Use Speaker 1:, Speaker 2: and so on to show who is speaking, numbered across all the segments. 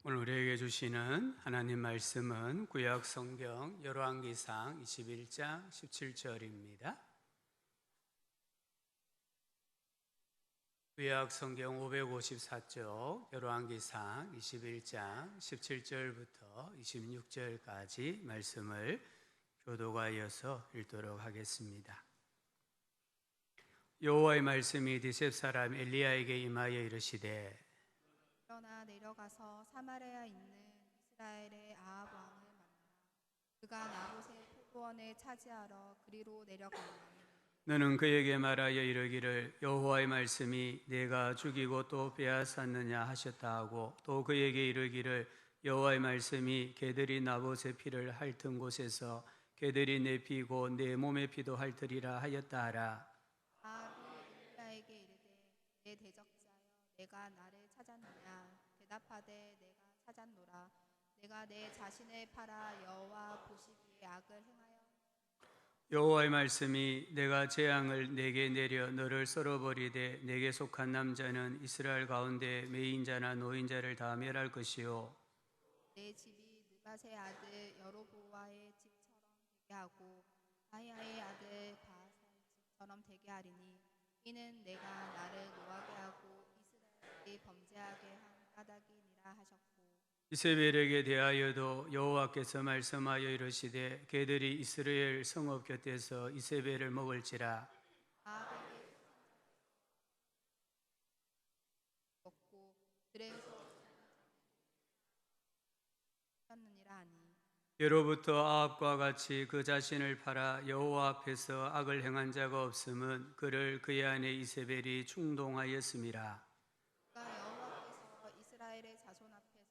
Speaker 1: 오늘 우리에게 주시는 하나님 말씀은 구약 성경 열왕기상 21장 17절입니다. 구약 성경 554쪽 열왕기상 21장 17절부터 26절까지 말씀을 교도가 이어서 읽도록 하겠습니다. 여호와의 말씀이 디셉 사람 엘리야에게 임하여 이르시되
Speaker 2: 일어나 내려가서 사마리아에 있는 이스라엘의 아합 왕을 만나라. 그가 나봇의 포도원에 차지하러 그리로 내려가니
Speaker 1: 너는 그에게 말하여 이르기를 여호와의 말씀이 내가 죽이고 또 빼앗았느냐 하셨다 하고 또 그에게 이르기를 여호와의 말씀이 개들이 나봇의 피를 핥은 곳에서 개들이 내 피고 내 몸의 피도 핥으리라 하였다 하라.
Speaker 2: 아합이 엘리야에게 이르되 내 대적자여 내가 나를 찾았느냐 대답하되 내가 찾았노라. 내가 내 자신을 팔아 여호와 보시기에 악을 행하여
Speaker 1: 여호와의 말씀이 내가 재앙을 내게 내려 너를 썰어버리되 내게 속한 남자는 이스라엘 가운데 매인자나 노인자를 다 멸할 것이요
Speaker 2: 내 집이 느밧의 아들 여로보암의 집처럼 되게 하고 아히야의 아들 바하사의 집처럼 되게 하리니 이는 내가 나를 노하게 하고 이스라엘이 범죄하게 한 까닭이니라 하셨고
Speaker 1: 이세벨에게 대하여도 여호와께서 말씀하여 이르시되 개들이 이스라엘 성읍 곁에서 이세벨을 먹을지라.
Speaker 2: 아합에게 먹고 들에서 였느니라 하니
Speaker 1: 예로부터 아합과 같이 그 자신을 팔아 여호와 앞에서 악을 행한 자가 없음은 그를 그의 아내 이세벨이 충동하였음이라.
Speaker 2: 그가 여호와께서 이스라엘의 자손 앞에서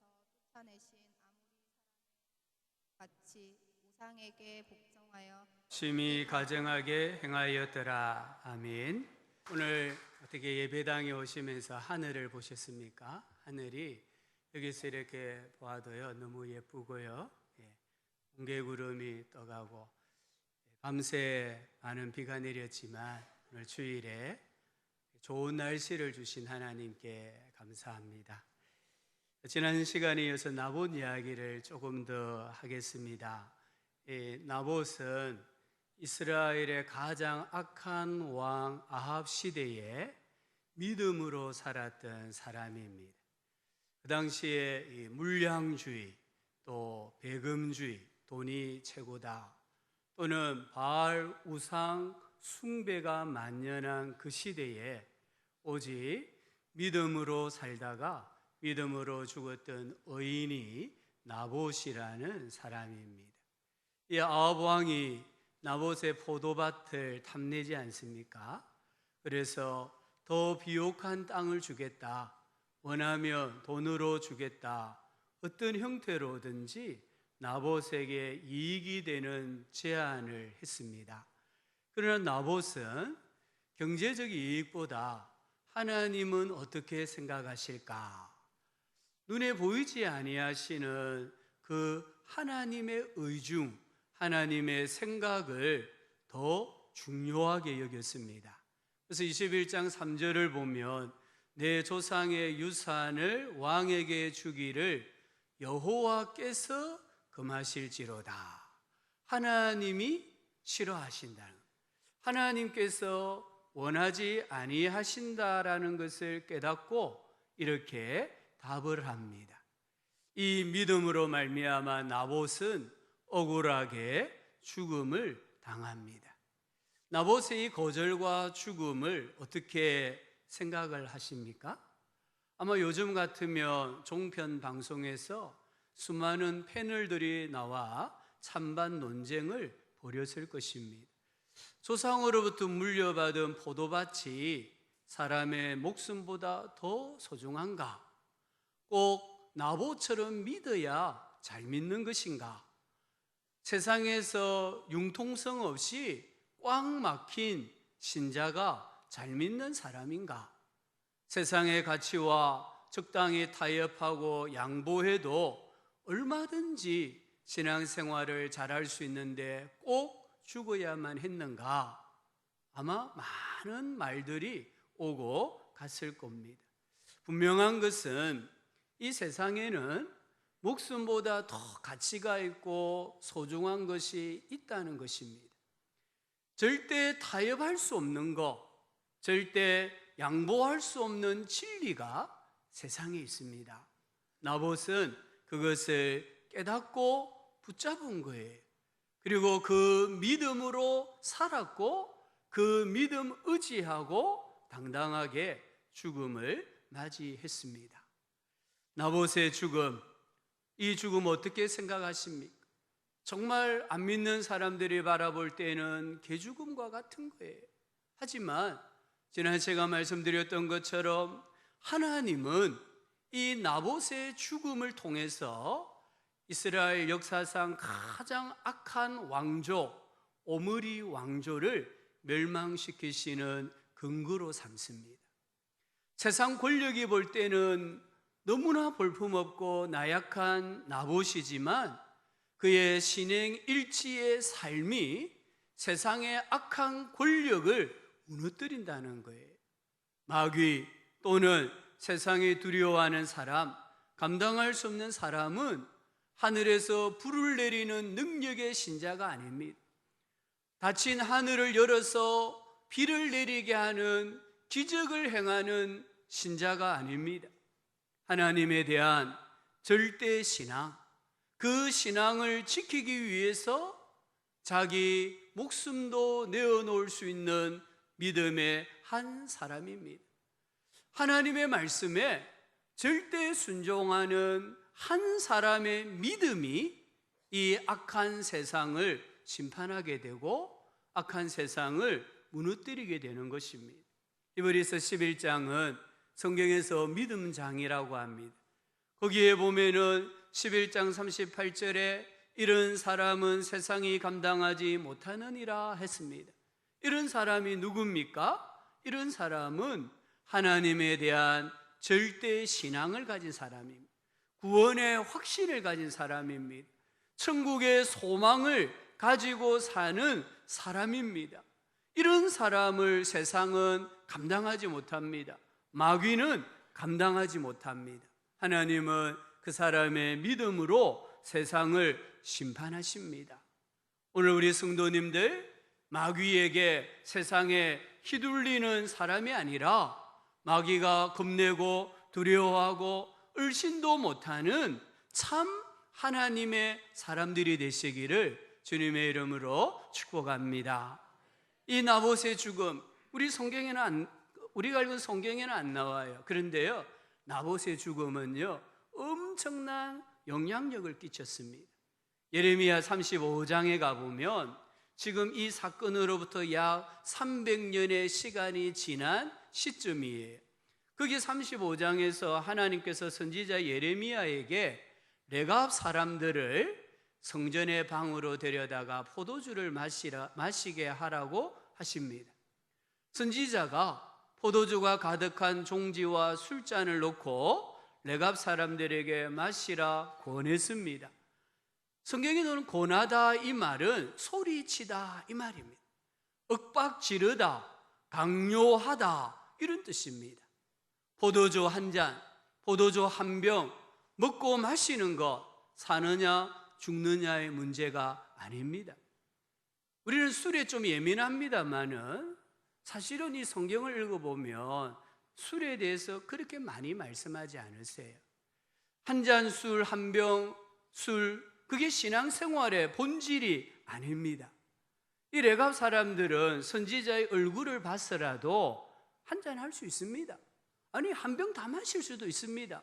Speaker 2: 쫓아내신 아모리 사람의 같이 우상에게 복종하여
Speaker 1: 심히 가증하게 행하였더라. 아멘. 오늘 어떻게 예배당에 오시면서 하늘을 보셨습니까? 하늘이 여기서 이렇게 보아도요 너무 예쁘고요. 뭉게구름이 떠가고 밤새 많은 비가 내렸지만 오늘 주일에 좋은 날씨를 주신 하나님께 감사합니다. 지난 시간에 이어서 나봇 이야기를 조금 더 하겠습니다. 나봇은 이스라엘의 가장 악한 왕 아합 시대에 믿음으로 살았던 사람입니다. 그 당시에 물량주의, 또 배금주의, 돈이 최고다, 또는 바알 우상 숭배가 만연한 그 시대에 오직 믿음으로 살다가 믿음으로 죽었던 의인이 나봇이라는 사람입니다. 이 아합 왕이 나봇의 포도밭을 탐내지 않습니까? 그래서 더 비옥한 땅을 주겠다, 원하면 돈으로 주겠다, 어떤 형태로든지 나봇에게 이익이 되는 제안을 했습니다. 그러나 나봇은 경제적 이익보다 하나님은 어떻게 생각하실까? 눈에 보이지 아니하시는 그 하나님의 의중, 하나님의 생각을 더 중요하게 여겼습니다. 그래서 21장 3절을 보면 내 조상의 유산을 왕에게 주기를 여호와께서 금하실지로다. 하나님이 싫어하신다는, 하나님께서 원하지 아니하신다라는 것을 깨닫고 이렇게 답을 합니다. 이 믿음으로 말미암아 나봇은 억울하게 죽음을 당합니다. 나봇의 이 거절과 죽음을 어떻게 생각을 하십니까? 아마 요즘 같으면 종편 방송에서 수많은 패널들이 나와 찬반 논쟁을 벌였을 것입니다. 조상으로부터 물려받은 포도밭이 사람의 목숨보다 더 소중한가? 꼭 나봇처럼 믿어야 잘 믿는 것인가? 세상에서 융통성 없이 꽉 막힌 신자가 잘 믿는 사람인가? 세상의 가치와 적당히 타협하고 양보해도 얼마든지 신앙생활을 잘할 수 있는데 꼭 죽어야만 했는가? 아마 많은 말들이 오고 갔을 겁니다. 분명한 것은 이 세상에는 목숨보다 더 가치가 있고 소중한 것이 있다는 것입니다. 절대 타협할 수 없는 것, 절대 양보할 수 없는 진리가 세상에 있습니다. 나봇은 그것을 깨닫고 붙잡은 거예요. 그리고 그 믿음으로 살았고 그 믿음 의지하고 당당하게 죽음을 맞이했습니다. 나봇의 죽음, 이 죽음 어떻게 생각하십니까? 정말 안 믿는 사람들이 바라볼 때는 개죽음과 같은 거예요. 하지만 지난 제가 말씀드렸던 것처럼 하나님은 이 나봇의 죽음을 통해서 이스라엘 역사상 가장 악한 왕조, 오므리 왕조를 멸망시키시는 근거로 삼습니다. 세상 권력이 볼 때는 너무나 볼품없고 나약한 나봇이지만 그의 신행일치의 삶이 세상의 악한 권력을 무너뜨린다는 거예요. 마귀 또는 세상에 두려워하는 사람, 감당할 수 없는 사람은 하늘에서 불을 내리는 능력의 신자가 아닙니다. 닫힌 하늘을 열어서 비를 내리게 하는 기적을 행하는 신자가 아닙니다. 하나님에 대한 절대 신앙, 그 신앙을 지키기 위해서 자기 목숨도 내어놓을 수 있는 믿음의 한 사람입니다. 하나님의 말씀에 절대 순종하는 한 사람의 믿음이 이 악한 세상을 심판하게 되고 악한 세상을 무너뜨리게 되는 것입니다. 히브리서 11장은 성경에서 믿음장이라고 합니다. 거기에 보면은 11장 38절에 이런 사람은 세상이 감당하지 못하느니라 했습니다. 이런 사람이 누굽니까? 이런 사람은 하나님에 대한 절대 신앙을 가진 사람입니다. 구원의 확신을 가진 사람입니다. 천국의 소망을 가지고 사는 사람입니다. 이런 사람을 세상은 감당하지 못합니다. 마귀는 감당하지 못합니다. 하나님은 그 사람의 믿음으로 세상을 심판하십니다. 오늘 우리 성도님들, 마귀에게 세상에 휘둘리는 사람이 아니라 마귀가 겁내고 두려워하고 을신도 못하는 참 하나님의 사람들이 되시기를 주님의 이름으로 축복합니다. 이 나봇의 죽음, 우리가 읽은 성경에는 안 나와요. 그런데요, 나봇의 죽음은요 엄청난 영향력을 끼쳤습니다. 예레미야 35장에 가보면 지금 이 사건으로부터 약 300년의 시간이 지난 시점이에요. 거기 35장에서 하나님께서 선지자 예레미야에게 레갑 사람들을 성전의 방으로 데려다가 포도주를 마시게 하라고 하십니다. 선지자가 포도주가 가득한 종지와 술잔을 놓고 레갑 사람들에게 마시라 권했습니다. 성경에 나오는 권하다 이 말은 소리치다 이 말입니다. 윽박 지르다, 강요하다 이런 뜻입니다. 포도주 한 잔, 포도주 한 병 먹고 마시는 것 사느냐 죽느냐의 문제가 아닙니다. 우리는 술에 좀 예민합니다만은 사실은 이 성경을 읽어보면 술에 대해서 그렇게 많이 말씀하지 않으세요. 한 잔 술, 한 병 술, 그게 신앙생활의 본질이 아닙니다. 이 레갑 사람들은 선지자의 얼굴을 봤어라도 한 잔 할 수 있습니다. 아니 한 병 다 마실 수도 있습니다.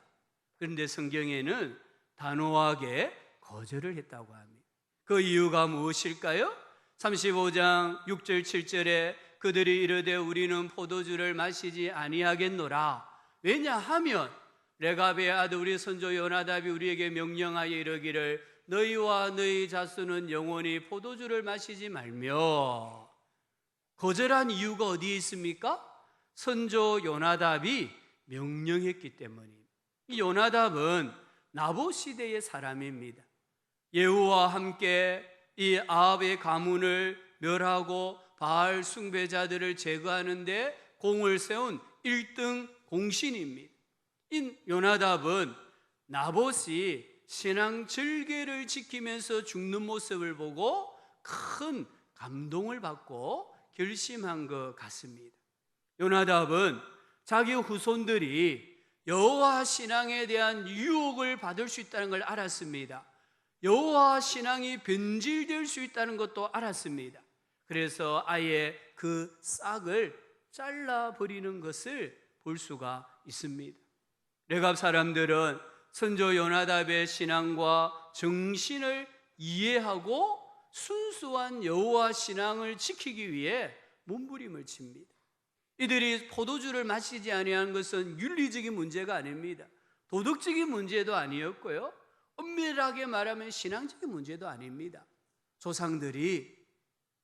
Speaker 1: 그런데 성경에는 단호하게 거절을 했다고 합니다. 그 이유가 무엇일까요? 35장 6절 7절에 그들이 이르되 우리는 포도주를 마시지 아니하겠노라. 왜냐하면 레갑의 아들 우리 선조 요나답이 우리에게 명령하여 이르기를 너희와 너희 자손은 영원히 포도주를 마시지 말며. 거절한 이유가 어디에 있습니까? 선조 요나답이 명령했기 때문입니다. 이 요나답은 나봇 시대의 사람입니다. 예후와 함께 이 아합의 가문을 멸하고 바알 숭배자들을 제거하는 데 공을 세운 1등 공신입니다. 이 요나답은 나봇이 신앙 절개를 지키면서 죽는 모습을 보고 큰 감동을 받고 결심한 것 같습니다. 요나답은 자기 후손들이 여호와 신앙에 대한 유혹을 받을 수 있다는 걸 알았습니다. 여호와 신앙이 변질될 수 있다는 것도 알았습니다. 그래서 아예 그 싹을 잘라버리는 것을 볼 수가 있습니다. 레갑 사람들은 선조 요나답의 신앙과 정신을 이해하고 순수한 여호와 신앙을 지키기 위해 몸부림을 칩니다. 이들이 포도주를 마시지 아니하는 것은 윤리적인 문제가 아닙니다. 도덕적인 문제도 아니었고요, 엄밀하게 말하면 신앙적인 문제도 아닙니다. 조상들이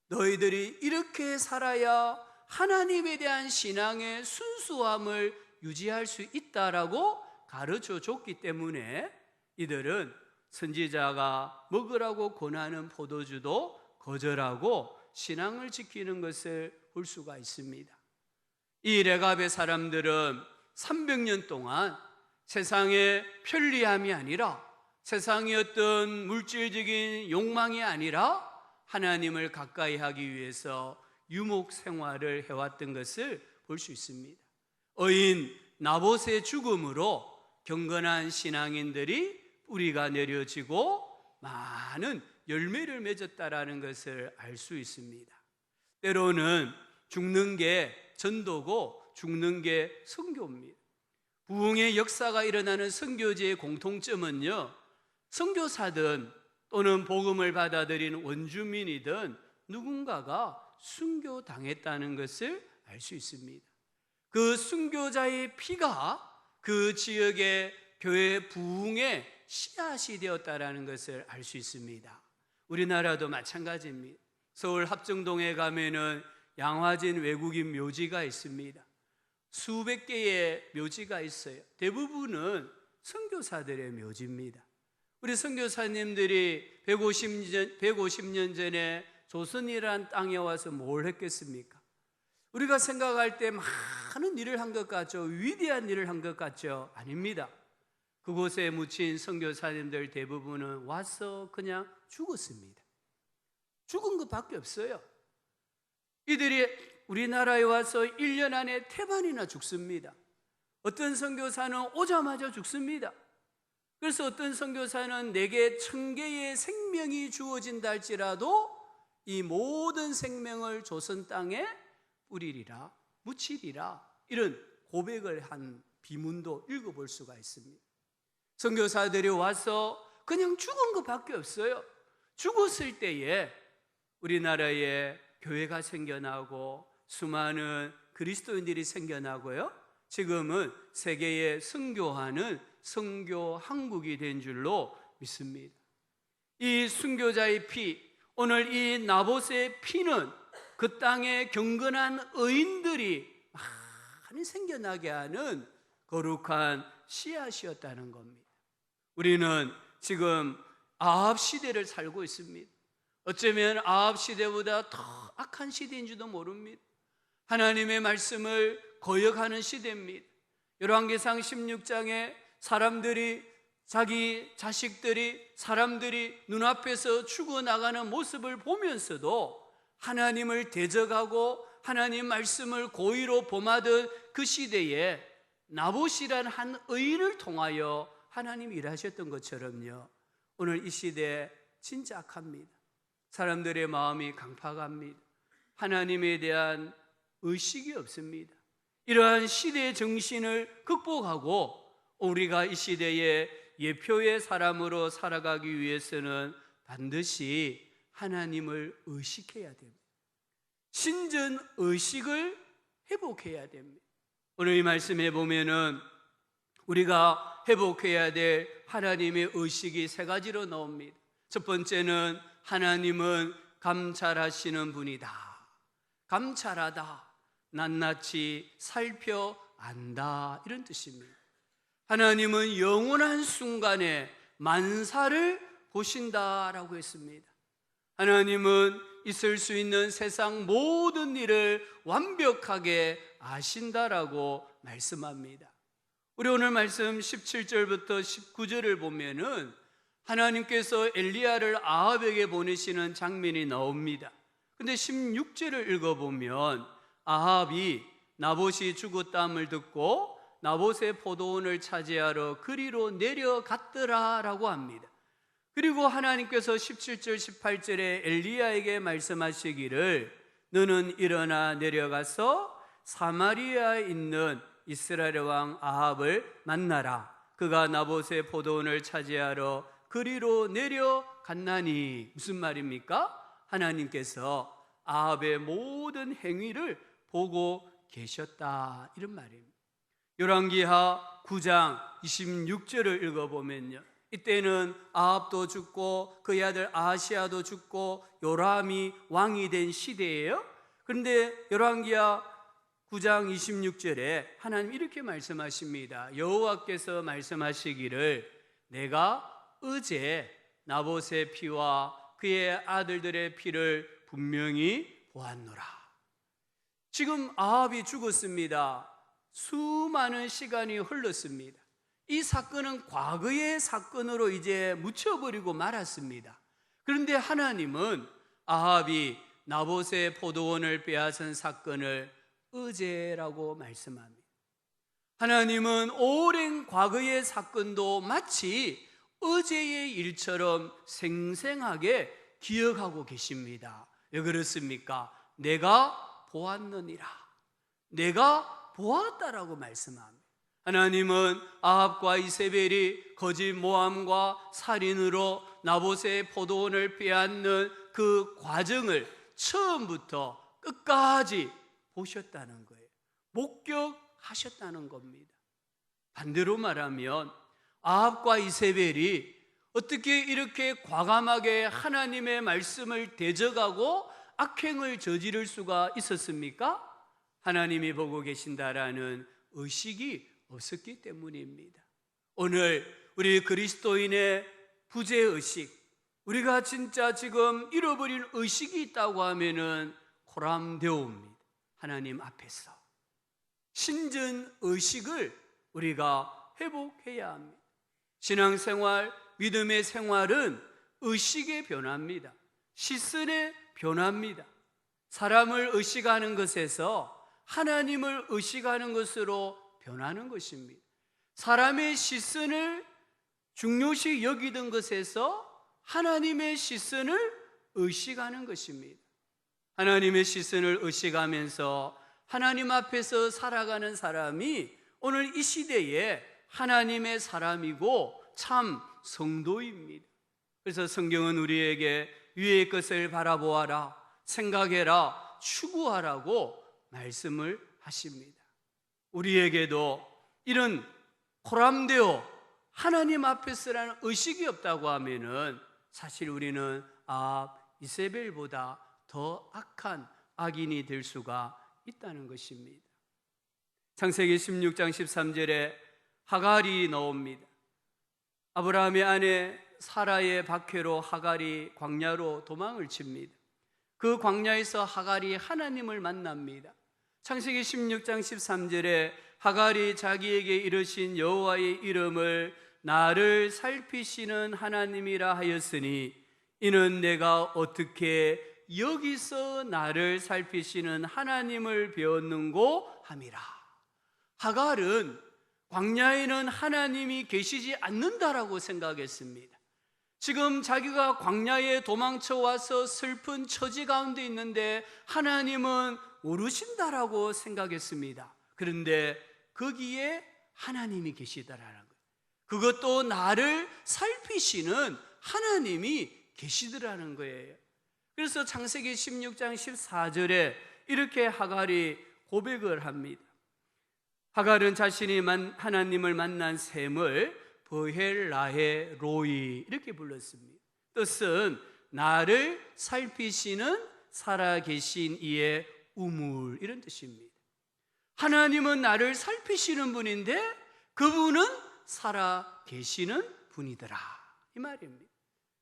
Speaker 1: 너희들이 이렇게 살아야 하나님에 대한 신앙의 순수함을 유지할 수 있다라고 가르쳐 줬기 때문에 이들은 선지자가 먹으라고 권하는 포도주도 거절하고 신앙을 지키는 것을 볼 수가 있습니다. 이 레갑의 사람들은 300년 동안 세상의 편리함이 아니라, 세상의 어떤 물질적인 욕망이 아니라 하나님을 가까이 하기 위해서 유목 생활을 해왔던 것을 볼 수 있습니다. 어인 나봇의 죽음으로 경건한 신앙인들이 뿌리가 내려지고 많은 열매를 맺었다라는 것을 알 수 있습니다. 때로는 죽는 게 전도고 죽는 게 선교입니다. 부흥의 역사가 일어나는 선교지의 공통점은요, 선교사든 또는 복음을 받아들인 원주민이든 누군가가 순교당했다는 것을 알 수 있습니다. 그 순교자의 피가 그 지역의 교회 부흥의 씨앗이 되었다라는 것을 알 수 있습니다. 우리나라도 마찬가지입니다. 서울 합정동에 가면은 양화진 외국인 묘지가 있습니다. 수백 개의 묘지가 있어요. 대부분은 선교사들의 묘지입니다. 우리 선교사님들이 150년 전에 조선이라는 땅에 와서 뭘 했겠습니까? 우리가 생각할 때 많은 일을 한 것 같죠? 위대한 일을 한 것 같죠? 아닙니다. 그곳에 묻힌 선교사님들 대부분은 와서 그냥 죽었습니다. 죽은 것밖에 없어요. 이들이 우리나라에 와서 1년 안에 태반이나 죽습니다. 어떤 선교사는 오자마자 죽습니다. 그래서 어떤 선교사는 내게 1000개의 생명이 주어진다 할지라도 이 모든 생명을 조선 땅에 뿌리리라, 묻히리라, 이런 고백을 한 비문도 읽어볼 수가 있습니다. 선교사들이 와서 그냥 죽은 것밖에 없어요. 죽었을 때에 우리나라에 교회가 생겨나고 수많은 그리스도인들이 생겨나고요, 지금은 세계에 선교하는 선교 한국이 된 줄로 믿습니다. 이 순교자의 피, 오늘 이 나봇의 피는 그 땅에 경건한 의인들이 많이 생겨나게 하는 거룩한 씨앗이었다는 겁니다. 우리는 지금 아합 시대를 살고 있습니다. 어쩌면 아합 시대보다 더 악한 시대인지도 모릅니다. 하나님의 말씀을 거역하는 시대입니다. 열왕기상 16장에 사람들이, 자기 자식들이, 사람들이 눈앞에서 죽어나가는 모습을 보면서도 하나님을 대적하고 하나님 말씀을 고의로 범하던 그 시대에 나봇이란 한 의인을 통하여 하나님이 일하셨던 것처럼요, 오늘 이 시대에 진짜 악합니다. 사람들의 마음이 강팍합니다. 하나님에 대한 의식이 없습니다. 이러한 시대의 정신을 극복하고 우리가 이 시대의 예표의 사람으로 살아가기 위해서는 반드시 하나님을 의식해야 됩니다. 신전 의식을 회복해야 됩니다. 오늘 이 말씀에 보면은 우리가 회복해야 될 하나님의 의식이 3가지로 나옵니다. 첫 번째는 하나님은 감찰하시는 분이다. 감찰하다, 낱낱이 살펴 안다, 이런 뜻입니다. 하나님은 영원한 순간에 만사를 보신다라고 했습니다. 하나님은 있을 수 있는 세상 모든 일을 완벽하게 아신다라고 말씀합니다. 우리 오늘 말씀 17절부터 19절을 보면은 하나님께서 엘리야를 아합에게 보내시는 장면이 나옵니다. 근데 16절을 읽어보면 아합이 나봇이 죽었다함을 듣고 나봇의 포도원을 차지하러 그리로 내려갔더라라고 합니다. 그리고 하나님께서 17절 18절에 엘리야에게 말씀하시기를 너는 일어나 내려가서 사마리아에 있는 이스라엘 왕 아합을 만나라. 그가 나봇의 포도원을 차지하러 그리로 내려갔나니. 무슨 말입니까? 하나님께서 아합의 모든 행위를 보고 계셨다, 이런 말입니다. 열왕기하 9장 26절을 읽어보면요, 이때는 아합도 죽고 그의 아들 아하시아도 죽고 요람이 왕이 된 시대예요. 그런데 열왕기하 9장 26절에 하나님 이렇게 말씀하십니다. 여호와께서 말씀하시기를 내가 어제 나봇의 피와 그의 아들들의 피를 분명히 보았노라. 지금 아합이 죽었습니다. 수많은 시간이 흘렀습니다. 이 사건은 과거의 사건으로 이제 묻혀버리고 말았습니다. 그런데 하나님은 아합이 나봇의 포도원을 빼앗은 사건을 어제라고 말씀합니다. 하나님은 오랜 과거의 사건도 마치 어제의 일처럼 생생하게 기억하고 계십니다. 왜 그렇습니까? 내가 보았느니라, 내가 보았다라고 말씀합니다. 하나님은 아합과 이세벨이 거짓 모함과 살인으로 나봇의 포도원을 빼앗는 그 과정을 처음부터 끝까지 보셨다는 거예요. 목격하셨다는 겁니다. 반대로 말하면 아합과 이세벨이 어떻게 이렇게 과감하게 하나님의 말씀을 대적하고 악행을 저지를 수가 있었습니까? 하나님이 보고 계신다라는 의식이 없었기 때문입니다. 오늘 우리 그리스도인의 부재의식, 우리가 진짜 지금 잃어버린 의식이 있다고 하면은 코람데오입니다. 하나님 앞에서 신전의식을 우리가 회복해야 합니다. 신앙생활, 믿음의 생활은 의식의 변화입니다. 시선의 변화입니다. 사람을 의식하는 것에서 하나님을 의식하는 것으로 변하는 것입니다. 사람의 시선을 중요시 여기던 것에서 하나님의 시선을 의식하는 것입니다. 하나님의 시선을 의식하면서 하나님 앞에서 살아가는 사람이 오늘 이 시대에 하나님의 사람이고 참 성도입니다. 그래서 성경은 우리에게 위의 것을 바라보아라, 생각해라, 추구하라고 말씀을 하십니다. 우리에게도 이런 코람데오, 하나님 앞에서라는 의식이 없다고 하면은 사실 우리는 이세벨보다 더 악한 악인이 될 수가 있다는 것입니다. 창세기 16장 13절에 하갈이 나옵니다. 아브라함의 아내 사라의 박해로 하갈이 광야로 도망을 칩니다. 그 광야에서 하갈이 하나님을 만납니다. 창세기 16장 13절에 하갈이 자기에게 이르신 여호와의 이름을 나를 살피시는 하나님이라 하였으니 이는 내가 어떻게 여기서 나를 살피시는 하나님을 배웠는고 함이라. 하갈은 광야에는 하나님이 계시지 않는다라고 생각했습니다. 지금 자기가 광야에 도망쳐 와서 슬픈 처지 가운데 있는데 하나님은 모르신다라고 생각했습니다. 그런데 거기에 하나님이 계시다라는 거예요. 그것도 나를 살피시는 하나님이 계시더라는 거예요. 그래서 창세기 16장 14절에 이렇게 하갈이 고백을 합니다. 하갈은 자신이 하나님을 만난 셈을 브헬라헤 로이 이렇게 불렀습니다. 뜻은 나를 살피시는 살아계신 이의 우물, 이런 뜻입니다. 하나님은 나를 살피시는 분인데 그분은 살아계시는 분이더라, 이 말입니다.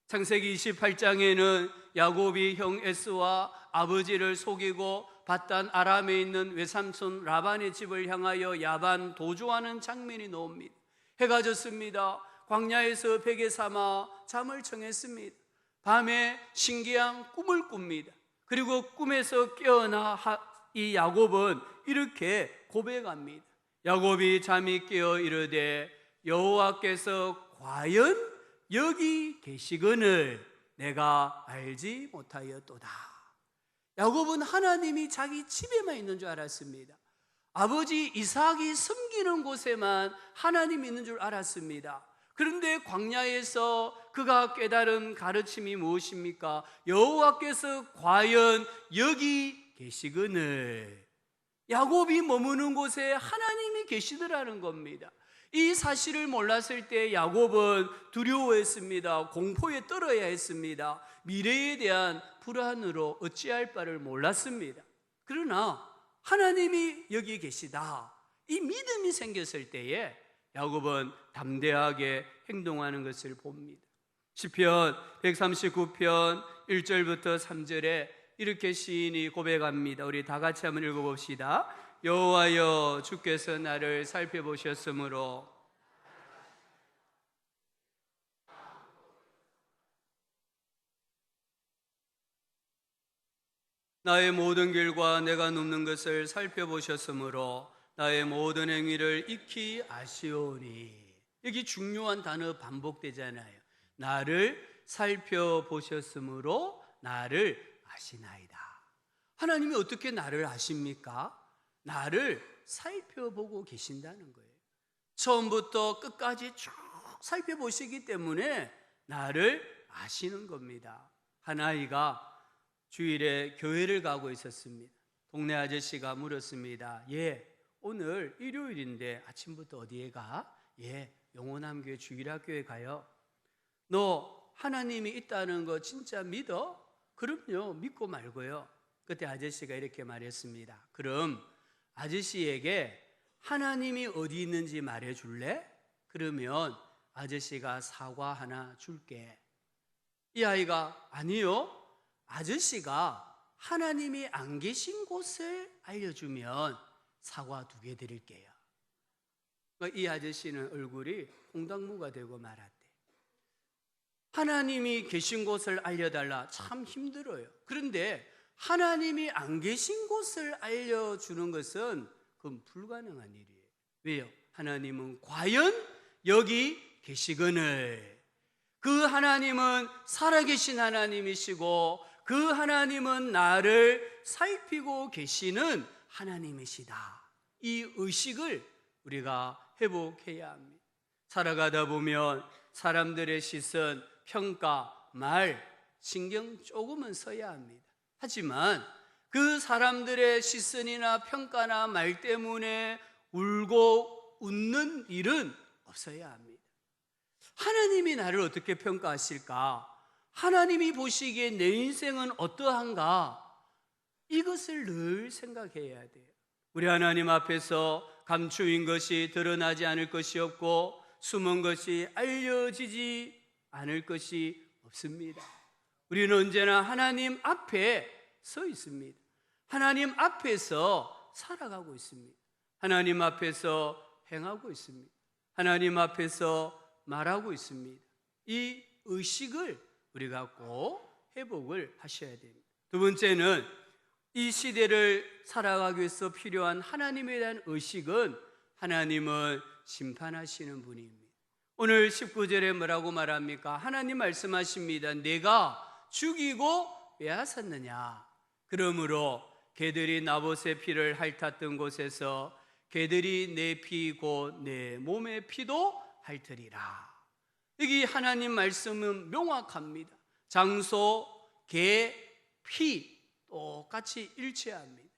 Speaker 1: 창세기 28장에는 야곱이 형 에스와 아버지를 속이고 밧단 아람에 있는 외삼촌 라반의 집을 향하여 야반 도주하는 장면이 나옵니다. 해가 졌습니다. 광야에서 베개 삼아 잠을 청했습니다. 밤에 신기한 꿈을 꿉니다. 그리고 꿈에서 깨어나 이 야곱은 이렇게 고백합니다. 야곱이 잠이 깨어 이르되 여호와께서 과연 여기 계시거늘 내가 알지 못하였도다. 야곱은 하나님이 자기 집에만 있는 줄 알았습니다. 아버지 이삭이 섬기는 곳에만 하나님이 있는 줄 알았습니다. 그런데 광야에서 그가 깨달은 가르침이 무엇입니까? 여호와께서 과연 여기 계시거늘, 야곱이 머무는 곳에 하나님이 계시더라는 겁니다. 이 사실을 몰랐을 때 야곱은 두려워했습니다. 공포에 떨어야 했습니다. 미래에 대한 불안으로 어찌할 바를 몰랐습니다. 그러나 하나님이 여기 계시다, 이 믿음이 생겼을 때에 야곱은 담대하게 행동하는 것을 봅니다. 시편 139편 1절부터 3절에 이렇게 시인이 고백합니다. 우리 다 같이 한번 읽어봅시다. 여호와여 주께서 나를 살펴보셨으므로 나의 모든 길과 내가 눕는 것을 살펴보셨으므로 나의 모든 행위를 익히 아시오니. 여기 중요한 단어 반복되잖아요. 나를 살펴보셨으므로 나를 아시나이다. 하나님이 어떻게 나를 아십니까? 나를 살펴보고 계신다는 거예요. 처음부터 끝까지 쭉 살펴보시기 때문에 나를 아시는 겁니다. 한 아이가 주일에 교회를 가고 있었습니다. 동네 아저씨가 물었습니다. 오늘 일요일인데 아침부터 어디에 가? 영호남교회 주일학교에 가요. 너 하나님이 있다는 거 진짜 믿어? 그럼요, 믿고 말고요. 그때 아저씨가 이렇게 말했습니다. 그럼 아저씨에게 하나님이 어디 있는지 말해줄래? 그러면 아저씨가 사과 하나 줄게. 이 아이가 아니요, 아저씨가 하나님이 안 계신 곳을 알려주면 사과 2개 드릴게요. 이 아저씨는 얼굴이 홍당무가 되고 말았대. 하나님이 계신 곳을 알려달라, 참 힘들어요. 그런데 하나님이 안 계신 곳을 알려주는 것은 그건 불가능한 일이에요. 왜요? 하나님은 과연 여기 계시거늘, 그 하나님은 살아계신 하나님이시고 그 하나님은 나를 살피고 계시는 하나님이시다. 이 의식을 우리가 회복해야 합니다. 살아가다 보면 사람들의 시선, 평가, 말, 신경 조금은 써야 합니다. 하지만 그 사람들의 시선이나 평가나 말 때문에 울고 웃는 일은 없어야 합니다. 하나님이 나를 어떻게 평가하실까? 하나님이 보시기에 내 인생은 어떠한가? 이것을 늘 생각해야 돼요. 우리 하나님 앞에서 감추인 것이 드러나지 않을 것이 없고 숨은 것이 알려지지 않을 것이 없습니다. 우리는 언제나 하나님 앞에 서 있습니다. 하나님 앞에서 살아가고 있습니다. 하나님 앞에서 행하고 있습니다. 하나님 앞에서 말하고 있습니다. 이 의식을 우리가 꼭 회복을 하셔야 됩니다. 두 번째는 이 시대를 살아가기 위해서 필요한 하나님에 대한 의식은, 하나님은 심판하시는 분입니다. 오늘 19절에 뭐라고 말합니까? 하나님 말씀하십니다. 내가 죽이고 빼앗았느냐? 그러므로 개들이 나봇의 피를 핥았던 곳에서 개들이 내 피고 내 몸의 피도 핥으리라. 여기 하나님 말씀은 명확합니다. 장소, 개, 피 똑같이 일치합니다.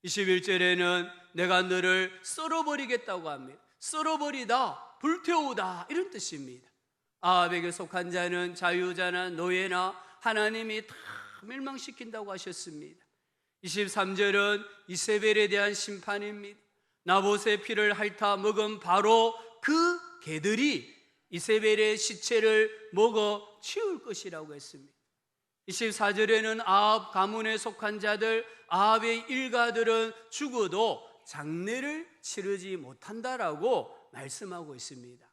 Speaker 1: 21절에는 내가 너를 썰어버리겠다고 합니다. 썰어버리다, 불태우다, 이런 뜻입니다. 아합에게 속한 자는 자유자나 노예나 하나님이 다 멸망시킨다고 하셨습니다. 23절은 이세벨에 대한 심판입니다. 나봇의 피를 핥아 먹은 바로 그 개들이 이세벨의 시체를 먹어 치울 것이라고 했습니다. 24절에는 아합 가문에 속한 자들, 아합의 일가들은 죽어도 장례를 치르지 못한다라고 말씀하고 있습니다.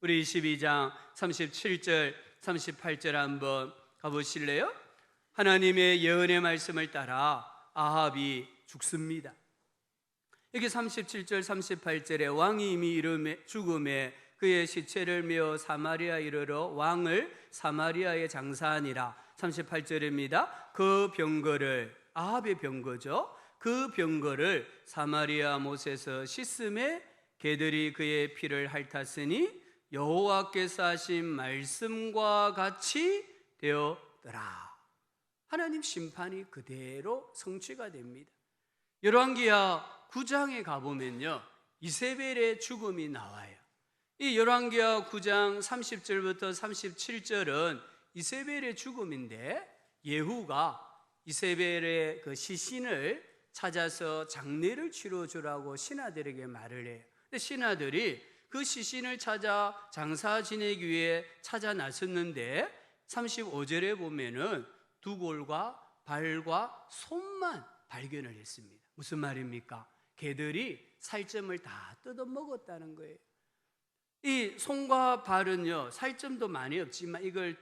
Speaker 1: 우리 22장 37절 38절 한번 가보실래요? 하나님의 예언의 말씀을 따라 아합이 죽습니다. 여기 37절 38절에 왕이 이미 죽음에 그의 시체를 메어 사마리아 이르러 왕을 사마리아에 장사하니라. 38절입니다. 그 병거를, 아합의 병거죠, 그 병거를 사마리아 못에서 씻음에 개들이 그의 피를 핥았으니 여호와께서 하신 말씀과 같이 되었더라. 하나님 심판이 그대로 성취가 됩니다. 열왕기하 9장에 가보면요, 이세벨의 죽음이 나와요. 이 열왕기하 9장 30절부터 37절은 이세벨의 죽음인데, 예후가 이세벨의 그 시신을 찾아서 장례를 치러주라고 신하들에게 말을 해요. 근데 신하들이 그 시신을 찾아 장사 지내기 위해 찾아 나섰는데 35절에 보면은 두골과 발과 손만 발견을 했습니다. 무슨 말입니까? 개들이 살점을 다 뜯어먹었다는 거예요. 이 손과 발은요, 살점도 많이 없지만 이걸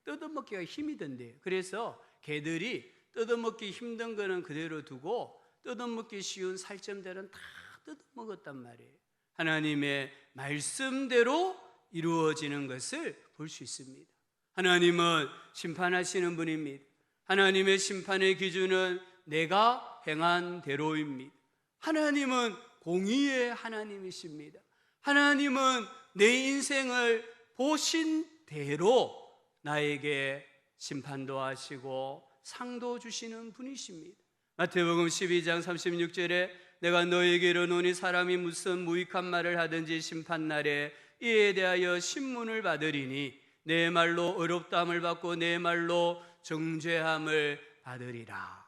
Speaker 1: 뜯어먹기가 힘이 든대요. 그래서 개들이 뜯어먹기 힘든 거는 그대로 두고 뜯어먹기 쉬운 살점들은 다 뜯어먹었단 말이에요. 하나님의 말씀대로 이루어지는 것을 볼 수 있습니다. 하나님은 심판하시는 분입니다. 하나님의 심판의 기준은 내가 행한 대로입니다. 하나님은 공의의 하나님이십니다. 하나님은 내 인생을 보신 대로 나에게 심판도 하시고 상도 주시는 분이십니다. 마태복음 12장 36절에 내가 너에게 이르노니 사람이 무슨 무익한 말을 하든지 심판날에 이에 대하여 신문을 받으리니 내 말로 어렵다함을 받고 내 말로 정죄함을 받으리라.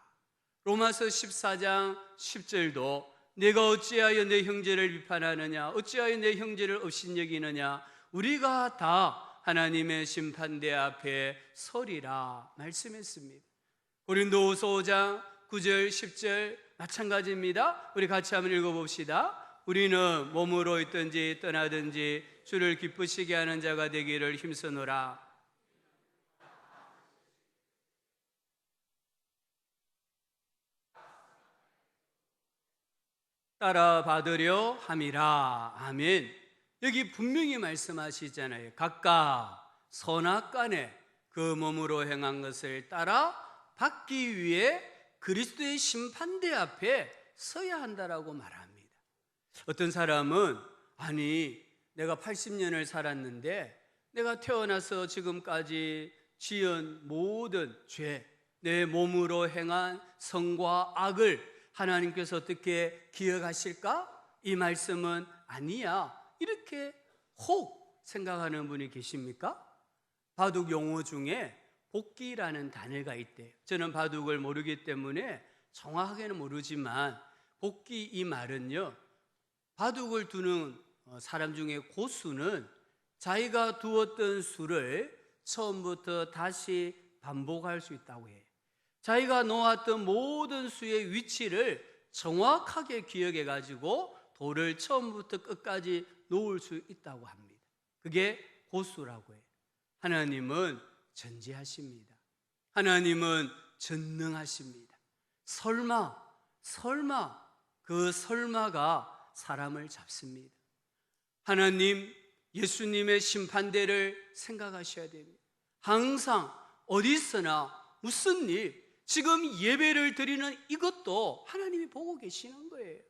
Speaker 1: 로마서 14장 10절도 내가 어찌하여 내 형제를 비판하느냐, 어찌하여 내 형제를 업신여기느냐, 우리가 다 하나님의 심판대 앞에 서리라 말씀했습니다. 고린도후서 5장 9절 10절 마찬가지입니다. 우리 같이 한번 읽어봅시다. 우리는 몸으로 있든지 떠나든지 주를 기쁘시게 하는 자가 되기를 힘쓰노라. 따라 받으려 함이라. 아멘. 여기 분명히 말씀하시잖아요. 각각 선악간에 그 몸으로 행한 것을 따라 받기 위해 그리스도의 심판대 앞에 서야 한다라고 말합니다. 어떤 사람은 아니 내가 80년을 살았는데 내가 태어나서 지금까지 지은 모든 죄, 내 몸으로 행한 선과 악을 하나님께서 어떻게 기억하실까? 이 말씀은 아니야. 이렇게 혹 생각하는 분이 계십니까? 바둑 용어 중에 복기라는 단어가 있대요. 저는 바둑을 모르기 때문에 정확하게는 모르지만 복기 이 말은요, 바둑을 두는 사람 중에 고수는 자기가 두었던 수를 처음부터 다시 반복할 수 있다고 해요. 자기가 놓았던 모든 수의 위치를 정확하게 기억해 가지고 돌을 처음부터 끝까지 놓을 수 있다고 합니다. 그게 고수라고 해요. 하나님은 전지하십니다. 하나님은 전능하십니다. 설마 그 설마가 사람을 잡습니다. 하나님, 예수님의 심판대를 생각하셔야 됩니다. 항상 어디서나 무슨 일, 지금 예배를 드리는 이것도 하나님이 보고 계시는 거예요.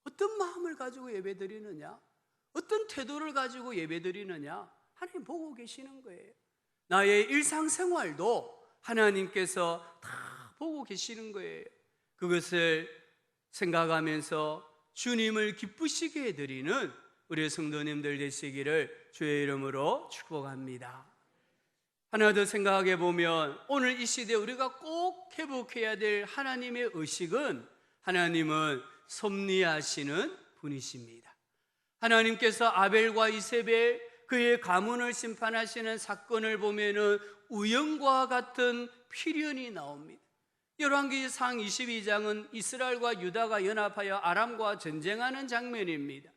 Speaker 1: 어떤 마음을 가지고 예배 드리느냐, 어떤 태도를 가지고 예배 드리느냐, 하나님 보고 계시는 거예요. 나의 일상생활도 하나님께서 다 보고 계시는 거예요. 그것을 생각하면서 주님을 기쁘시게 해드리는 우리 성도님들 되시기를 주의 이름으로 축복합니다. 하나 더 생각해 보면 오늘 이 시대에 우리가 꼭 회복해야 될 하나님의 의식은, 하나님은 섭리하시는 분이십니다. 하나님께서 아벨과 이세벨 그의 가문을 심판하시는 사건을 보면은 우연과 같은 필연이 나옵니다. 열왕기상 22장은 이스라엘과 유다가 연합하여 아람과 전쟁하는 장면입니다.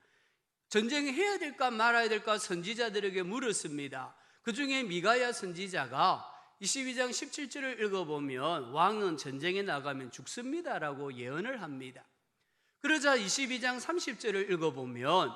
Speaker 1: 전쟁해야 될까 말아야 될까 선지자들에게 물었습니다. 그 중에 미가야 선지자가 22장 17절을 읽어보면 왕은 전쟁에 나가면 죽습니다라고 예언을 합니다. 그러자 22장 30절을 읽어보면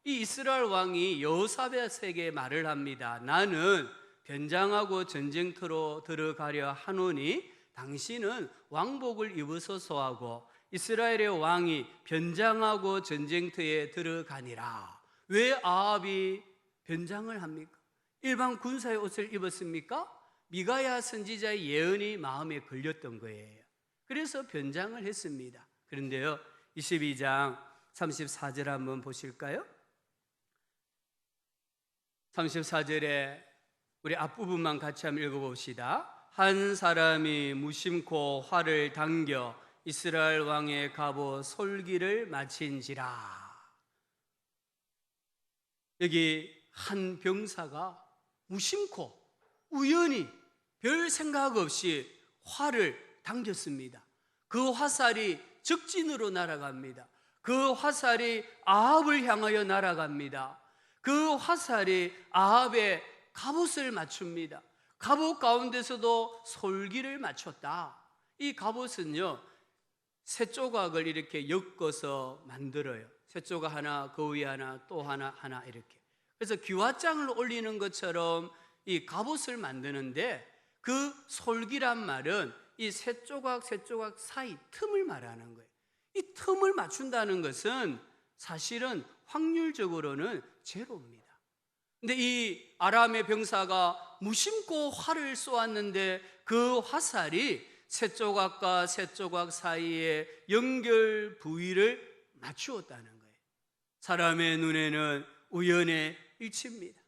Speaker 1: 이 이스라엘 왕이 여호사밧에게 말을 합니다. 나는 변장하고 전쟁터로 들어가려 하노니 당신은 왕복을 입으소서 하고 이스라엘의 왕이 변장하고 전쟁터에 들어가니라. 왜 아합이 변장을 합니까? 일반 군사의 옷을 입었습니까? 미가야 선지자의 예언이 마음에 걸렸던 거예요. 그래서 변장을 했습니다. 그런데요, 22장 34절 한번 보실까요? 34절에 우리 앞부분만 같이 한번 읽어봅시다. 한 사람이 무심코 활을 당겨 이스라엘 왕의 갑옷 솔기를 마친지라. 여기 한 병사가 무심코 우연히 별 생각 없이 활을 당겼습니다. 그 화살이 적진으로 날아갑니다. 그 화살이 아합을 향하여 날아갑니다. 그 화살이 아합의 갑옷을 맞춥니다. 갑옷 가운데서도 솔기를 맞췄다. 이 갑옷은요, 세 조각을 이렇게 엮어서 만들어요. 세 조각 하나, 그 위에 하나, 또 하나 이렇게. 그래서 귀화장을 올리는 것처럼 이 갑옷을 만드는데, 그 솔기란 말은 이 세 조각 사이 틈을 말하는 거예요. 이 틈을 맞춘다는 것은 사실은 확률적으로는 제로입니다. 근데 이 아람의 병사가 무심코 활을 쏘았는데 그 화살이 세 조각과 세 조각 사이의 연결 부위를 맞추었다는 거예요. 사람의 눈에는 우연의 일치입니다.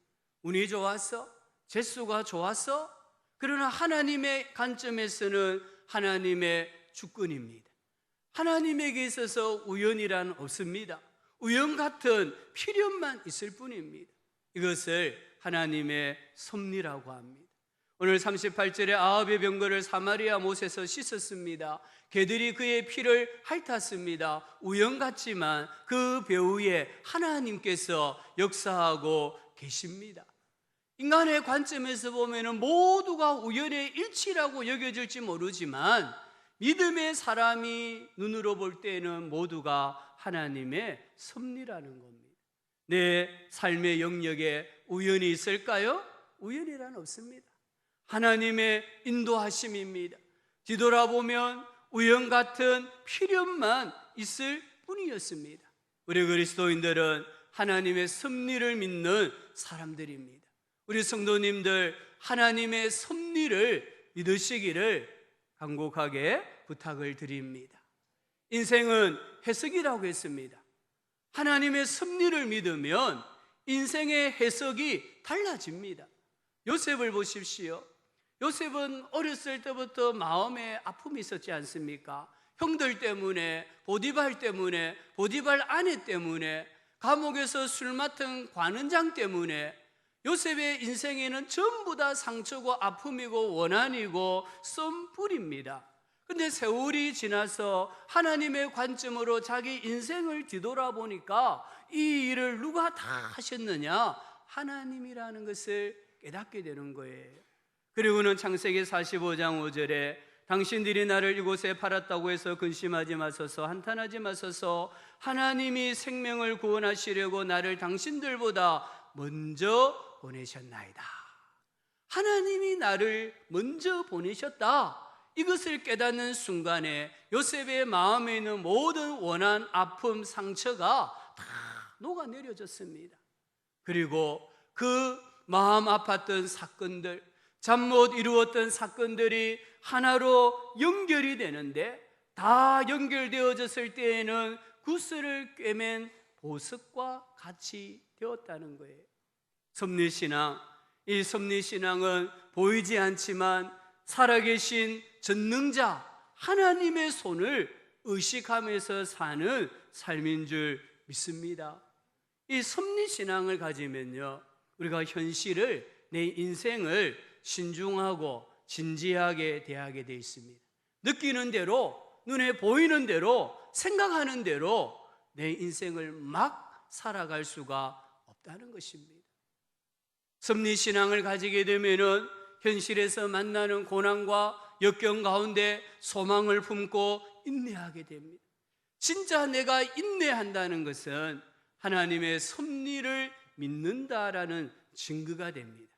Speaker 1: 운이 좋았어? 재수가 좋았어? 그러나 하나님의 관점에서는 하나님의 주권입니다. 하나님에게 있어서 우연이란 없습니다. 우연 같은 필연만 있을 뿐입니다. 이것을 하나님의 섭리라고 합니다. 오늘 38절에 아합의 병거를 사마리아 못에서 씻었습니다. 개들이 그의 피를 핥았습니다. 우연 같지만 그 배후에 하나님께서 역사하고 계십니다. 인간의 관점에서 보면 모두가 우연의 일치라고 여겨질지 모르지만 믿음의 사람이 눈으로 볼 때는 모두가 하나님의 섭리라는 겁니다. 내 삶의 영역에 우연이 있을까요? 우연이란 없습니다. 하나님의 인도하심입니다. 뒤돌아보면 우연 같은 필연만 있을 뿐이었습니다. 우리 그리스도인들은 하나님의 섭리를 믿는 사람들입니다. 우리 성도님들 하나님의 섭리를 믿으시기를 간곡하게 부탁을 드립니다. 인생은 해석이라고 했습니다. 하나님의 섭리를 믿으면 인생의 해석이 달라집니다. 요셉을 보십시오. 요셉은 어렸을 때부터 마음에 아픔이 있었지 않습니까? 형들 때문에, 보디발 때문에, 보디발 아내 때문에, 감옥에서 술 맡은 관원장 때문에 요셉의 인생에는 전부 다 상처고 아픔이고 원한이고 썸불입니다. 근데 세월이 지나서 하나님의 관점으로 자기 인생을 뒤돌아보니까 이 일을 누가 다 하셨느냐? 하나님이라는 것을 깨닫게 되는 거예요. 그리고는 창세기 45장 5절에 당신들이 나를 이곳에 팔았다고 해서 근심하지 마소서, 한탄하지 마소서. 하나님이 생명을 구원하시려고 나를 당신들보다 먼저 보내셨나이다. 하나님이 나를 먼저 보내셨다. 이것을 깨닫는 순간에 요셉의 마음에 있는 모든 원한, 아픔, 상처가 다 녹아내려졌습니다. 그리고 그 마음 아팠던 사건들, 잠 못 이루었던 사건들이 하나로 연결이 되는데, 다 연결되어졌을 때에는 구슬을 꿰맨 보석과 같이 되었다는 거예요. 섭리신앙, 이 섭리신앙은 보이지 않지만 살아계신 전능자 하나님의 손을 의식하면서 사는 삶인 줄 믿습니다. 이 섭리신앙을 가지면요, 우리가 현실을, 내 인생을 신중하고 진지하게 대하게 되어 있습니다. 느끼는 대로, 눈에 보이는 대로, 생각하는 대로 내 인생을 막 살아갈 수가 없다는 것입니다. 섭리신앙을 가지게 되면은 현실에서 만나는 고난과 역경 가운데 소망을 품고 인내하게 됩니다. 진짜 내가 인내한다는 것은 하나님의 섭리를 믿는다라는 증거가 됩니다.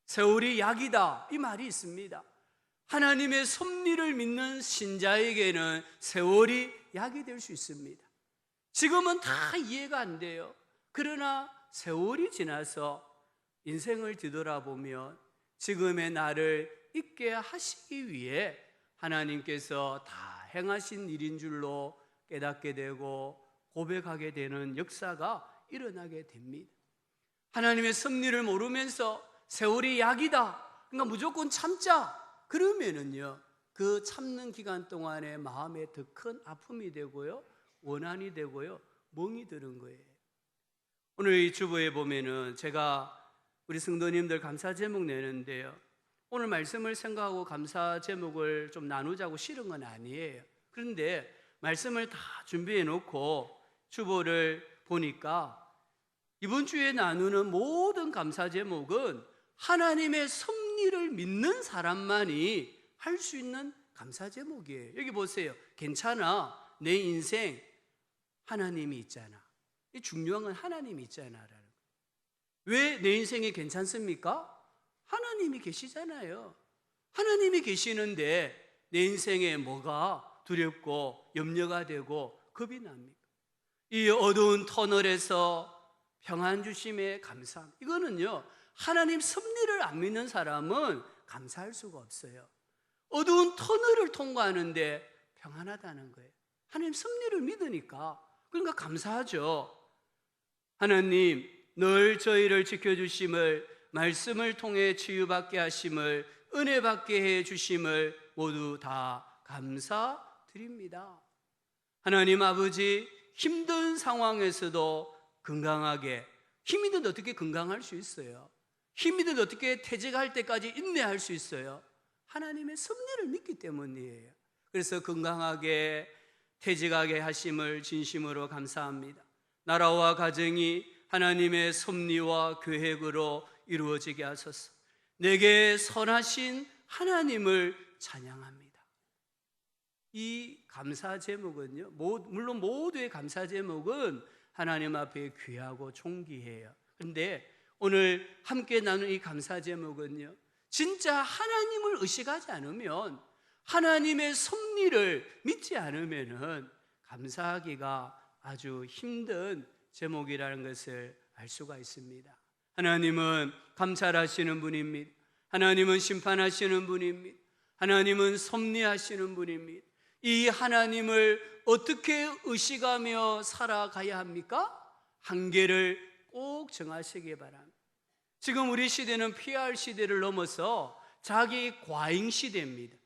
Speaker 1: 세월이 약이다, 이 말이 있습니다. 하나님의 섭리를 믿는 신자에게는 세월이 약이 될 수 있습니다. 지금은 다 이해가 안 돼요. 그러나 세월이 지나서 인생을 뒤돌아보면 지금의 나를 있게 하시기 위해 하나님께서 다 행하신 일인 줄로 깨닫게 되고 고백하게 되는 역사가 일어나게 됩니다. 하나님의 섭리를 모르면서 세월이 약이다, 그러니까 무조건 참자, 그러면은요 그 참는 기간 동안에 마음에 더 큰 아픔이 되고요, 원한이 되고요, 멍이 드는 거예요. 오늘 이 주보에 보면은 제가 우리 성도님들 감사 제목 내는데요, 오늘 말씀을 생각하고 감사 제목을 좀 나누자고 실은 건 아니에요. 그런데 말씀을 다 준비해 놓고 주보를 보니까 이번 주에 나누는 모든 감사 제목은 하나님의 섭리를 믿는 사람만이 할 수 있는 감사 제목이에요. 여기 보세요. 괜찮아, 내 인생 하나님이 있잖아. 이 중요한 건 하나님이 있잖아라는. 왜 내 인생이 괜찮습니까? 하나님이 계시잖아요. 하나님이 계시는데 내 인생에 뭐가 두렵고 염려가 되고 겁이 납니까? 이 어두운 터널에서 평안 주심에 감사함, 이거는요 하나님 섭리를 안 믿는 사람은 감사할 수가 없어요. 어두운 터널을 통과하는데 평안하다는 거예요. 하나님 섭리를 믿으니까, 그러니까 감사하죠. 하나님 늘 저희를 지켜주심을, 말씀을 통해 치유받게 하심을, 은혜받게 해주심을 모두 다 감사드립니다. 하나님 아버지, 힘든 상황에서도 건강하게, 힘이 든 어떻게 건강할 수 있어요? 힘이 든 어떻게 퇴직할 때까지 인내할 수 있어요? 하나님의 섭리를 믿기 때문이에요. 그래서 건강하게 퇴직하게 하심을 진심으로 감사합니다. 나라와 가정이 하나님의 섭리와 계획으로 이루어지게 하소서. 내게 선하신 하나님을 찬양합니다. 이 감사 제목은요, 물론 모두의 감사 제목은 하나님 앞에 귀하고 존귀해요. 그런데 오늘 함께 나눈 이 감사 제목은요, 진짜 하나님을 의식하지 않으면, 하나님의 섭리를 믿지 않으면 감사하기가 아주 힘든 제목이라는 것을 알 수가 있습니다. 하나님은 감찰하시는 분입니다. 하나님은 심판하시는 분입니다. 하나님은 섭리하시는 분입니다. 이 하나님을 어떻게 의식하며 살아가야 합니까? 한계를 꼭 정하시기 바랍니다. 지금 우리 시대는 PR 시대를 넘어서 자기 과잉 시대입니다.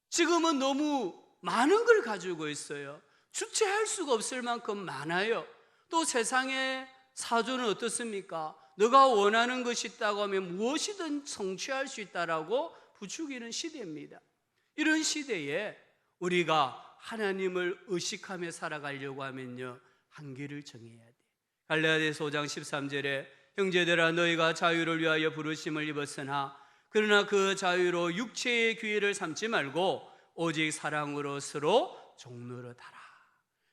Speaker 1: 지금은 너무 많은 걸 가지고 있어요. 주체할 수가 없을 만큼 많아요. 또 세상의 사조는 어떻습니까? 너가 원하는 것이 있다고 하면 무엇이든 성취할 수 있다라고 부추기는 시대입니다. 이런 시대에 우리가 하나님을 의식하며 살아가려고 하면요, 한계를 정해야 돼. 갈라디아서 5장 13절에 형제들아 너희가 자유를 위하여 부르심을 입었으나 그러나 그 자유로 육체의 기회를 삼지 말고 오직 사랑으로 서로 종노릇하라.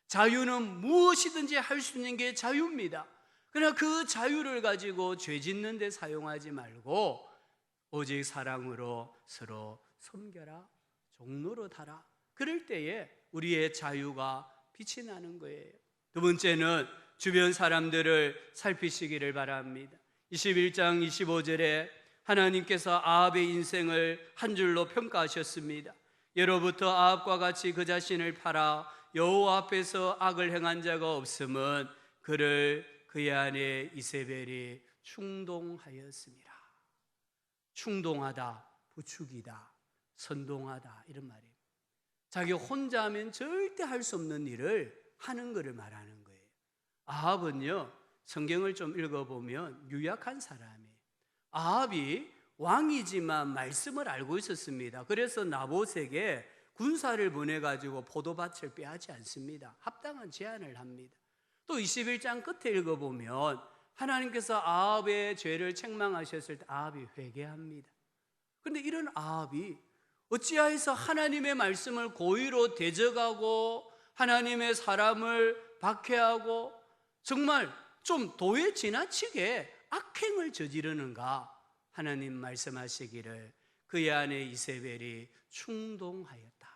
Speaker 1: 자유는 무엇이든지 할 수 있는 게 자유입니다. 그러나 그 자유를 가지고 죄 짓는 데 사용하지 말고 오직 사랑으로 서로 섬겨라, 종노릇하라. 그럴 때에 우리의 자유가 빛이 나는 거예요. 두 번째는 주변 사람들을 살피시기를 바랍니다. 21장 25절에 하나님께서 아합의 인생을 한 줄로 평가하셨습니다. 예로부터 아합과 같이 그 자신을 팔아 여호와 앞에서 악을 행한 자가 없음은 그를 그의 아내 이세벨이 충동하였습니다. 충동하다, 부추기다, 선동하다, 이런 말이에요. 자기 혼자 하면 절대 할 수 없는 일을 하는 것을 말하는 거예요. 아합은요, 성경을 좀 읽어보면 유약한 사람이에요. 아합이 왕이지만 말씀을 알고 있었습니다. 그래서 나봇에게 군사를 보내가지고 포도밭을 빼앗지 않습니다. 합당한 제안을 합니다. 또 21장 끝에 읽어보면 하나님께서 아합의 죄를 책망하셨을 때 아합이 회개합니다. 그런데 이런 아합이 어찌하여서 하나님의 말씀을 고의로 대적하고 하나님의 사람을 박해하고 정말 좀 도에 지나치게 악행을 저지르는가? 하나님 말씀하시기를 그의 아내 이세벨이 충동하였다.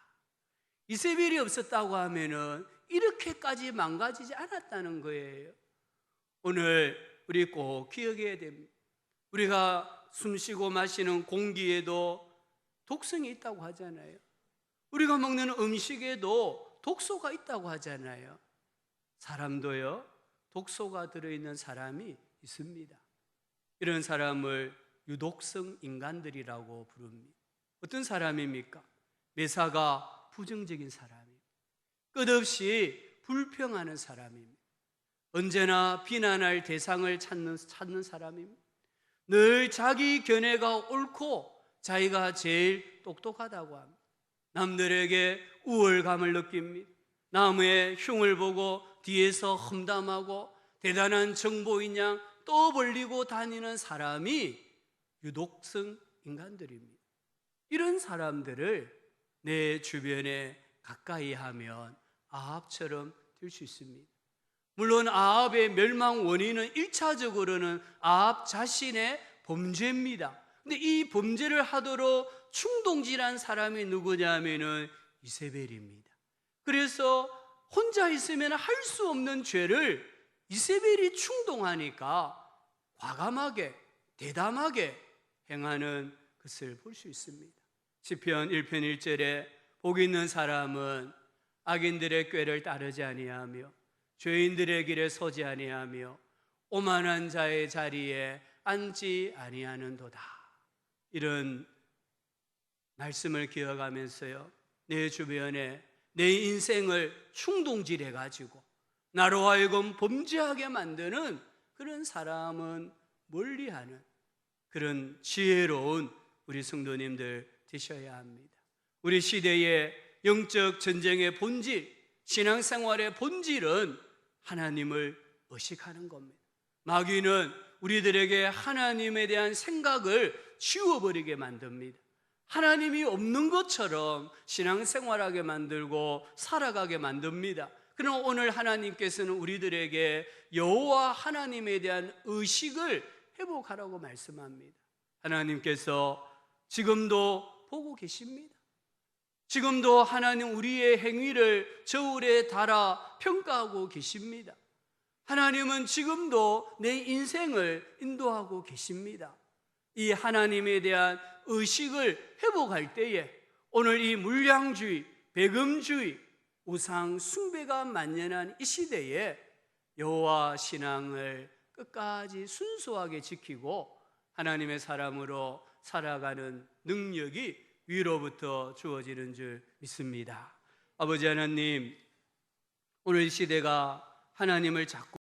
Speaker 1: 이세벨이 없었다고 하면은 이렇게까지 망가지지 않았다는 거예요. 오늘 우리 꼭 기억해야 됩니다. 우리가 숨쉬고 마시는 공기에도 독성이 있다고 하잖아요. 우리가 먹는 음식에도 독소가 있다고 하잖아요. 사람도요, 독소가 들어있는 사람이 있습니다. 이런 사람을 유독성 인간들이라고 부릅니다. 어떤 사람입니까? 매사가 부정적인 사람입니다. 끝없이 불평하는 사람입니다. 언제나 비난할 대상을 찾는 사람입니다. 늘 자기 견해가 옳고 자기가 제일 똑똑하다고 합니다. 남들에게 우월감을 느낍니다. 남의 흉을 보고 뒤에서 험담하고 대단한 정보인 양 떠벌리고 다니는 사람이 유독성 인간들입니다. 이런 사람들을 내 주변에 가까이 하면 아합처럼 될 수 있습니다. 물론 아합의 멸망 원인은 1차적으로는 아합 자신의 범죄입니다. 근데 이 범죄를 하도록 충동질한 사람이 누구냐면은 이세벨입니다. 그래서 혼자 있으면 할 수 없는 죄를 이세벨이 충동하니까 과감하게 대담하게 행하는 것을 볼 수 있습니다. 시편 1편 1절에 복 있는 사람은 악인들의 꾀를 따르지 아니하며 죄인들의 길에 서지 아니하며 오만한 자의 자리에 앉지 아니하는도다. 이런 말씀을 기억하면서요, 내 주변에 내 인생을 충동질해가지고 나로 하여금 범죄하게 만드는 그런 사람은 멀리하는 그런 지혜로운 우리 성도님들 되셔야 합니다. 우리 시대의 영적 전쟁의 본질, 신앙생활의 본질은 하나님을 의식하는 겁니다. 마귀는 우리들에게 하나님에 대한 생각을 지워버리게 만듭니다. 하나님이 없는 것처럼 신앙생활하게 만들고 살아가게 만듭니다. 그럼 오늘 하나님께서는 우리들에게 여호와 하나님에 대한 의식을 회복하라고 말씀합니다. 하나님께서 지금도 보고 계십니다. 지금도 하나님 우리의 행위를 저울에 달아 평가하고 계십니다. 하나님은 지금도 내 인생을 인도하고 계십니다. 이 하나님에 대한 의식을 회복할 때에 오늘 이 물량주의, 배금주의, 우상 숭배가 만연한 이 시대에 여호와 신앙을 끝까지 순수하게 지키고 하나님의 사람으로 살아가는 능력이 위로부터 주어지는 줄 믿습니다. 아버지 하나님, 오늘 이 시대가 하나님을 자꾸